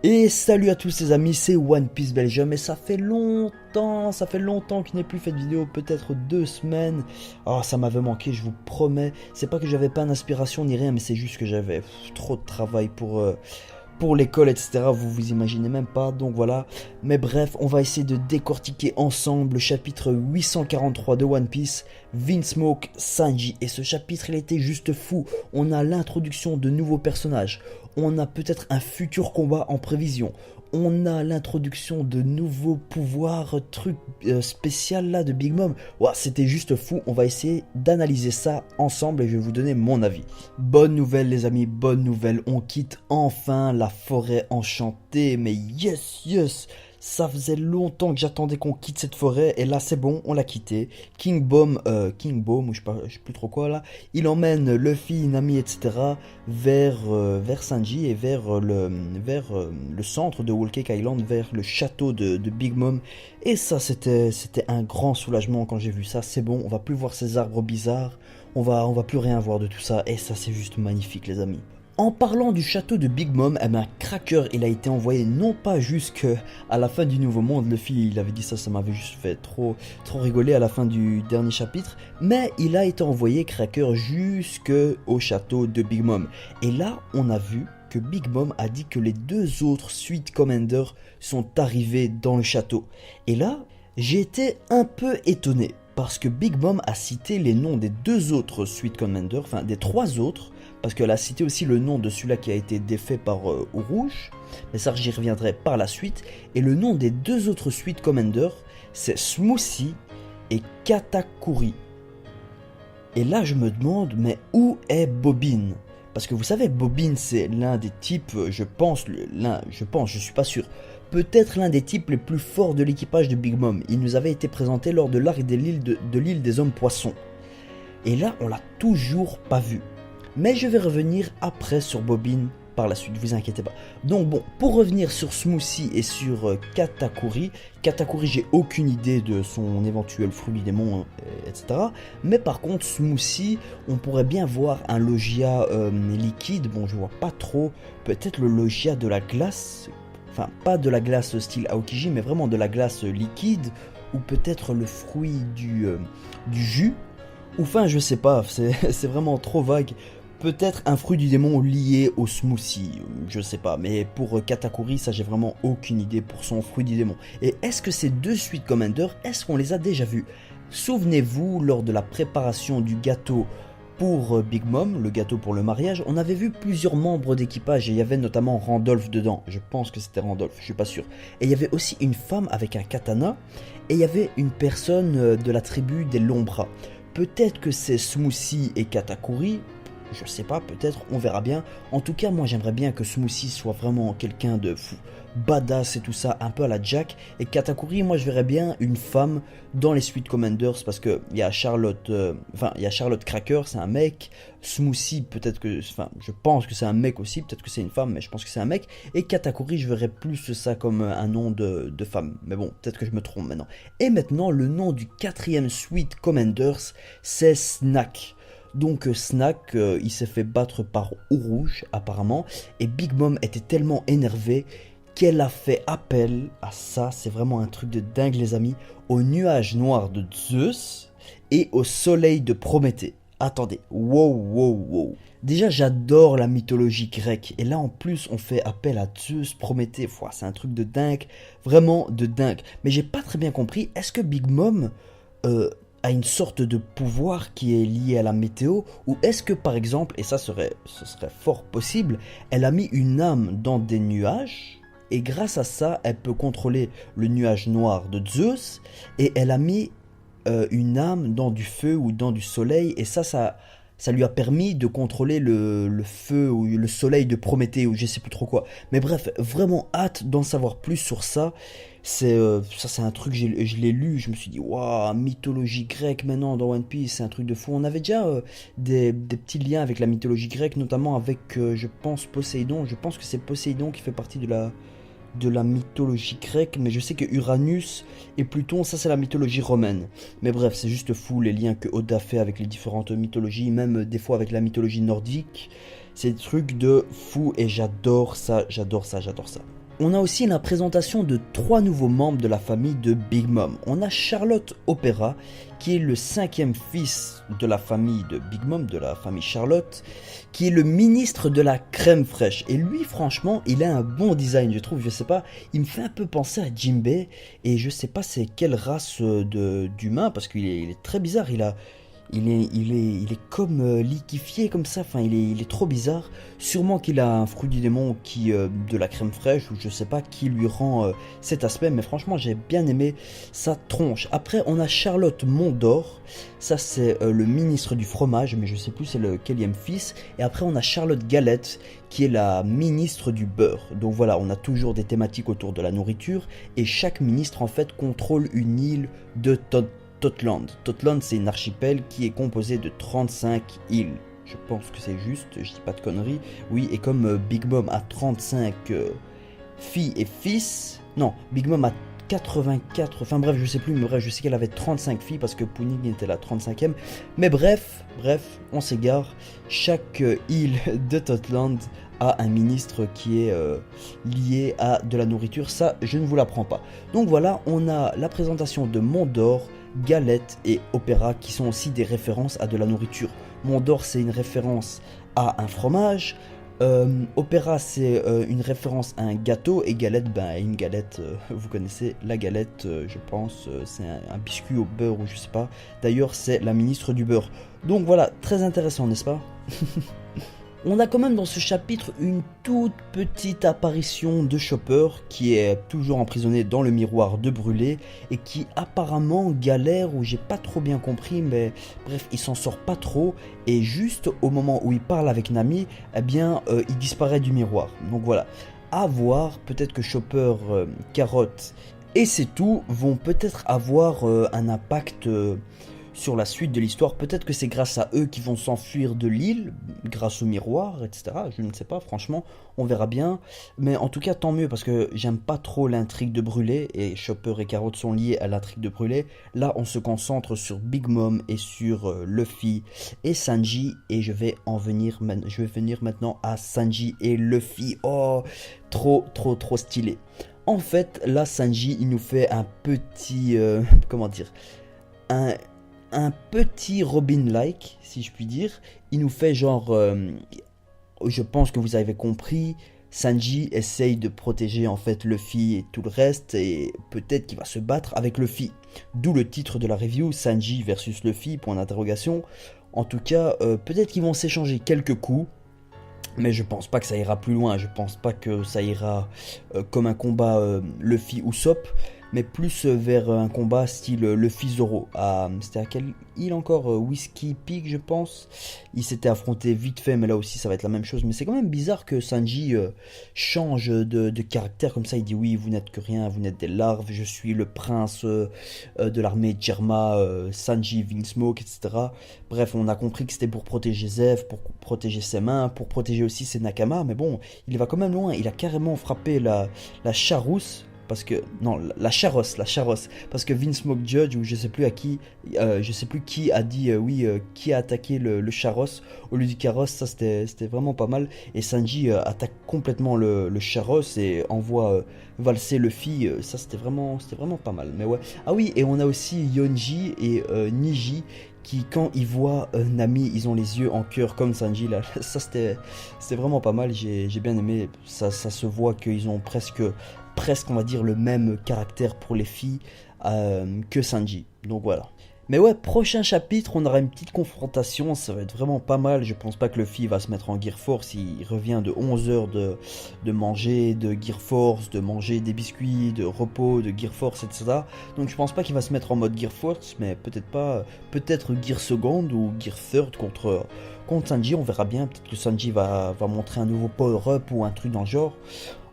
Et salut à tous les amis, c'est One Piece Belgium et ça fait longtemps que je n'ai plus fait de vidéo, peut-être 2 semaines. Ah, ça m'avait manqué, je vous promets. C'est pas que j'avais pas d'inspiration ni rien, mais c'est juste que j'avais trop de travail pour l'école, etc. Vous vous imaginez même pas, donc voilà. Mais bref, on va essayer de décortiquer ensemble le chapitre 843 de One Piece, Vinsmoke Sanji. Et ce chapitre, il était juste fou. On a l'introduction de nouveaux personnages. On a peut-être un futur combat en prévision. On a l'introduction de nouveaux pouvoirs, trucs spécial là de Big Mom. Ouah, c'était juste fou. On va essayer d'analyser ça ensemble et je vais vous donner mon avis. Bonne nouvelle les amis, bonne nouvelle. On quitte enfin la forêt enchantée. Mais yes. Ça faisait longtemps que j'attendais qu'on quitte cette forêt et là c'est bon, on l'a quitté. King Bomb, ou je sais plus trop quoi là, il emmène Luffy, Nami, etc. vers Sanji et vers le centre de Whole Cake Island, vers le château de Big Mom. Et ça c'était un grand soulagement quand j'ai vu ça. C'est bon, on va plus voir ces arbres bizarres, on va plus rien voir de tout ça et ça c'est juste magnifique les amis. En parlant du château de Big Mom, eh ben, Cracker il a été envoyé non pas jusqu'à la fin du Nouveau Monde, Luffy il avait dit ça, ça m'avait juste fait trop rigoler à la fin du dernier chapitre, mais il a été envoyé Cracker jusqu'au château de Big Mom. Et là on a vu que Big Mom a dit que les deux autres Sweet Commanders sont arrivés dans le château. Et là j'ai été un peu étonné parce que Big Mom a cité les noms des deux autres Sweet Commanders, enfin des trois autres, parce qu'elle a cité aussi le nom de celui-là qui a été défait par Rouge, mais ça j'y reviendrai par la suite. Et le nom des deux autres Sweet Commanders, c'est Smoothie et Katakuri. Et là je me demande, mais où est Bobbin? Parce que vous savez, Bobbin c'est l'un des types, je suis pas sûr, peut-être l'un des types les plus forts de l'équipage de Big Mom. Il nous avait été présenté lors de l'arc de l'île des hommes poissons. Et là on l'a toujours pas vu. Mais je vais revenir après sur Bobbin par la suite, vous inquiétez pas. Donc bon, pour revenir sur Smoothie et sur Katakuri, j'ai aucune idée de son éventuel fruit du démon, etc. Mais par contre, Smoothie, on pourrait bien voir un Logia liquide, bon je vois pas trop, peut-être le Logia de la glace, enfin pas de la glace style Aokiji, mais vraiment de la glace liquide, ou peut-être le fruit du jus, ou enfin je sais pas, c'est vraiment trop vague. Peut-être un fruit du démon lié au smoothie, je sais pas, mais pour Katakuri, ça j'ai vraiment aucune idée pour son fruit du démon. Et est-ce que ces deux Sweet Commanders, est-ce qu'on les a déjà vus? Souvenez-vous, lors de la préparation du gâteau pour Big Mom, le gâteau pour le mariage, on avait vu plusieurs membres d'équipage et il y avait notamment Randolph dedans. Je pense que c'était Randolph, je suis pas sûr. Et il y avait aussi une femme avec un katana et il y avait une personne de la tribu des longs bras. Peut-être que c'est Smoothie et Katakuri. Je sais pas, peut-être, on verra bien. En tout cas, moi j'aimerais bien que Smoothie soit vraiment quelqu'un de fou, badass et tout ça, un peu à la Jack. Et Katakuri, moi je verrais bien une femme dans les Sweet Commanders parce que il y a Charlotte, il y a Charlotte Cracker, c'est un mec. Smoothie, peut-être que, je pense que c'est un mec aussi, peut-être que c'est une femme, mais je pense que c'est un mec. Et Katakuri, je verrais plus ça comme un nom de femme. Mais bon, peut-être que je me trompe maintenant. Et maintenant, le nom du quatrième Sweet Commanders, c'est Snack. Donc Snack, il s'est fait battre par Rouge apparemment, et Big Mom était tellement énervée qu'elle a fait appel à ça, c'est vraiment un truc de dingue les amis, au nuage noir de Zeus et au soleil de Prométhée. Attendez, wow. Déjà j'adore la mythologie grecque, et là en plus on fait appel à Zeus, Prométhée, c'est un truc de dingue, vraiment de dingue. Mais j'ai pas très bien compris, est-ce que Big Mom a une sorte de pouvoir qui est lié à la météo, ou est-ce que par exemple, et ce serait fort possible, elle a mis une âme dans des nuages, et grâce à ça, elle peut contrôler le nuage noir de Zeus, et elle a mis une âme dans du feu ou dans du soleil, et ça lui a permis de contrôler le feu ou le soleil de Prométhée ou je sais plus trop quoi. Mais bref, vraiment hâte d'en savoir plus sur ça. C'est un truc, je l'ai lu, je me suis dit, waouh, mythologie grecque maintenant dans One Piece, c'est un truc de fou. On avait déjà des petits liens avec la mythologie grecque, notamment avec, je pense, Poséidon. Je pense que c'est Poséidon qui fait partie de la mythologie grecque, mais je sais que Uranus et Pluton, ça c'est la mythologie romaine. Mais bref, c'est juste fou les liens que Oda fait avec les différentes mythologies, même des fois avec la mythologie nordique. C'est des trucs de fou et j'adore ça. On a aussi la présentation de 3 nouveaux membres de la famille de Big Mom. On a Charlotte Opera, qui est le 5e fils de la famille de Big Mom, de la famille Charlotte, qui est le ministre de la crème fraîche. Et lui, franchement, il a un bon design, je trouve. Je sais pas, il me fait un peu penser à Jinbei, et je sais pas c'est quelle race d'humain, parce qu'il est très bizarre. Il est comme liquéfié comme ça, enfin il est trop bizarre. Sûrement qu'il a un fruit du démon qui de la crème fraîche ou je sais pas qui lui rend cet aspect, mais franchement j'ai bien aimé sa tronche. Après on a Charlotte Mondor, ça c'est le ministre du fromage, mais je sais plus c'est le quelième fils. Et après on a Charlotte Galette qui est la ministre du beurre. Donc voilà, on a toujours des thématiques autour de la nourriture et chaque ministre en fait contrôle une île de Totland. Totland, c'est une archipel qui est composée de 35 îles. Je pense que c'est juste, je dis pas de conneries. Oui, et comme Big Mom a 35 filles et fils, non, Big Mom a 84, enfin bref, je sais plus, mais bref, je sais qu'elle avait 35 filles parce que Puning était la 35e. Mais bref, on s'égare. Chaque île de Totland a un ministre qui est lié à de la nourriture, ça je ne vous l'apprends pas. Donc voilà, on a la présentation de Mondor, Galette et Opéra qui sont aussi des références à de la nourriture. Mondor c'est une référence à un fromage, Opéra c'est une référence à un gâteau et Galette, ben une galette, vous connaissez la galette, je pense, c'est un biscuit au beurre ou je sais pas. D'ailleurs c'est la ministre du beurre. Donc voilà, très intéressant n'est-ce pas? On a quand même dans ce chapitre une toute petite apparition de Chopper qui est toujours emprisonné dans le miroir de Brûlé et qui apparemment galère ou j'ai pas trop bien compris mais bref il s'en sort pas trop et juste au moment où il parle avec Nami eh bien il disparaît du miroir. Donc voilà, à voir, peut-être que Chopper, Carotte et c'est tout vont peut-être avoir un impact sur la suite de l'histoire. Peut-être que c'est grâce à eux qu'ils vont s'enfuir de l'île, grâce au miroir, etc. Je ne sais pas, franchement, on verra bien. Mais en tout cas, tant mieux, parce que j'aime pas trop l'intrigue de Brûlé, et Chopper et Carotte sont liés à l'intrigue de Brûlé. Là, on se concentre sur Big Mom et sur Luffy et Sanji, et je vais venir maintenant à Sanji et Luffy. Oh, trop stylé. En fait, là, Sanji, il nous fait un petit... comment dire, un petit Robin-like, si je puis dire. Il nous fait genre... je pense que vous avez compris. Sanji essaye de protéger en fait Luffy et tout le reste. Et peut-être qu'il va se battre avec Luffy. D'où le titre de la review, Sanji versus Luffy, point d'interrogation. En tout cas, peut-être qu'ils vont s'échanger quelques coups. Mais je pense pas que ça ira plus loin. Je pense pas que ça ira comme un combat Luffy Usopp. Mais plus vers un combat style Luffy Zoro. C'était à quelle île encore? Whiskey Peak, je pense. Il s'était affronté vite fait, mais là aussi ça va être la même chose. Mais c'est quand même bizarre que Sanji change de caractère comme ça. Il dit oui, vous n'êtes que rien, vous n'êtes des larves. Je suis le prince de l'armée Germa, Sanji, Vinsmoke, etc. Bref, on a compris que c'était pour protéger Zeff, pour protéger ses mains, pour protéger aussi ses Nakama. Mais bon, il va quand même loin. Il a carrément frappé la Charousse. Parce que, non, la Charosse, parce que Vinsmoke Judge, ou je sais plus qui a dit, qui a attaqué le Charosse au lieu du carrosse, ça c'était vraiment pas mal, et Sanji attaque complètement le Charosse et envoie valser Luffy, ça c'était vraiment pas mal, mais ouais. Ah oui, et on a aussi Yonji et Niji, qui quand ils voient Nami, ils ont les yeux en cœur comme Sanji, là, ça c'était vraiment pas mal, j'ai bien aimé, ça se voit qu'ils ont presque on va dire le même caractère pour les filles que Sanji, donc voilà. Mais ouais, prochain chapitre, on aura une petite confrontation, ça va être vraiment pas mal. Je pense pas que Luffy va se mettre en Gear Force, il revient de 11 heures de manger de Gear Force, de manger des biscuits, de repos, de Gear Force, etc. Donc je pense pas qu'il va se mettre en mode Gear Force, mais peut-être Gear Second ou Gear Third contre Sanji, on verra bien. Peut-être que Sanji va montrer un nouveau power-up ou un truc dans le genre.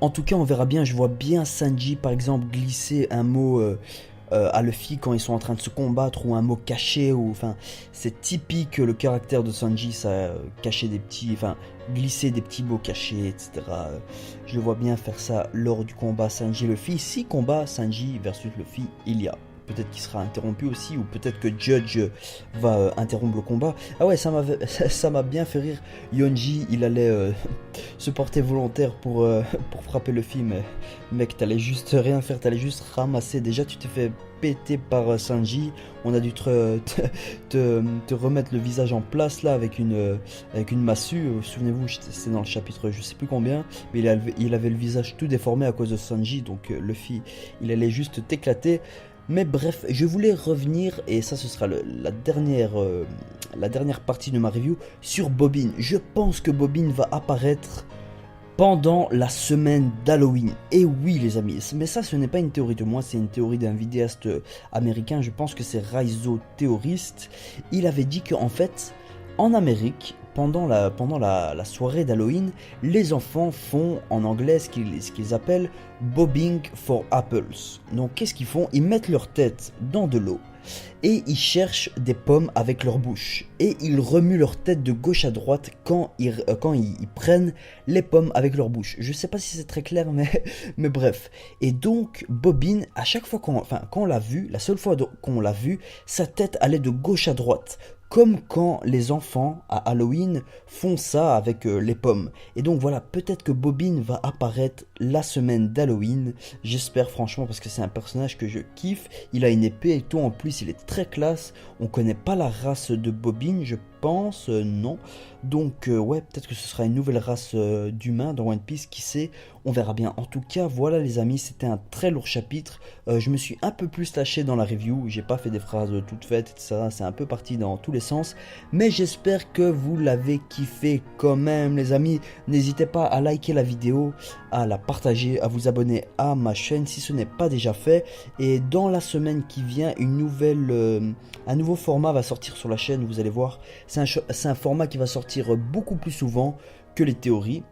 En tout cas, on verra bien, je vois bien Sanji par exemple glisser un mot à Luffy quand ils sont en train de se combattre, ou un mot caché, ou enfin c'est typique le caractère de Sanji, ça, cacher des petits, enfin glisser des petits mots cachés, etc. Je le vois bien faire ça lors du combat Sanji Luffy, si combat Sanji versus Luffy il y a. peut-être qu'il sera interrompu aussi, ou peut-être que Judge va interrompre le combat. Ah ouais, ça m'a bien fait rire. Yonji, il allait se porter volontaire pour frapper le film. Mec, t'allais juste rien faire, t'allais juste ramasser. Déjà, tu t'es fait péter par Sanji. On a dû te remettre le visage en place là avec une massue. Souvenez-vous, c'est dans le chapitre je sais plus combien, mais il avait le visage tout déformé à cause de Sanji, donc Luffy, il allait juste t'éclater. Mais bref, je voulais revenir, et ça ce sera la dernière partie de ma review, sur Bobbin. Je pense que Bobbin va apparaître pendant la semaine d'Halloween. Et oui les amis, mais ça ce n'est pas une théorie de moi, c'est une théorie d'un vidéaste américain, je pense que c'est Raizo Theorist. Il avait dit qu'en fait, en Amérique, pendant la soirée d'Halloween, les enfants font en anglais ce qu'ils appellent bobbing for apples. Donc qu'est-ce qu'ils font? Ils mettent leur tête dans de l'eau et ils cherchent des pommes avec leur bouche. Et ils remuent leur tête de gauche à droite quand ils prennent les pommes avec leur bouche. Je sais pas si c'est très clair, mais bref. Et donc, Bobbin, à chaque fois quand on l'a vu, la seule fois qu'on l'a vu, sa tête allait de gauche à droite. Comme quand les enfants à Halloween font ça avec les pommes. Et donc voilà, peut-être que Bobbin va apparaître la semaine d'Halloween. J'espère franchement parce que c'est un personnage que je kiffe. Il a une épée et tout, en plus il est très classe. On connaît pas la race de Bobbin, je pense, non. Donc ouais, peut-être que ce sera une nouvelle race d'humains dans One Piece, qui sait, on verra bien. En tout cas, voilà les amis, c'était un très lourd chapitre. Je me suis un peu plus lâché dans la review, j'ai pas fait des phrases toutes faites, etc. C'est un peu parti dans tous les sens. Mais j'espère que vous l'avez kiffé quand même les amis. N'hésitez pas à liker la vidéo, à la partager, à vous abonner à ma chaîne si ce n'est pas déjà fait. Et dans la semaine qui vient, un nouveau format va sortir sur la chaîne, vous allez voir. C'est un format qui va sortir beaucoup plus souvent que les théories.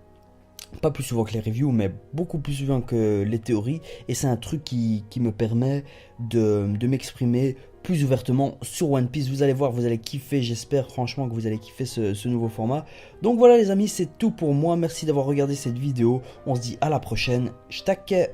Pas plus souvent que les reviews, mais beaucoup plus souvent que les théories. Et c'est un truc qui me permet de m'exprimer plus ouvertement sur One Piece. Vous allez voir, vous allez kiffer. J'espère franchement que vous allez kiffer ce nouveau format. Donc voilà les amis, c'est tout pour moi. Merci d'avoir regardé cette vidéo. On se dit à la prochaine. J't'aque.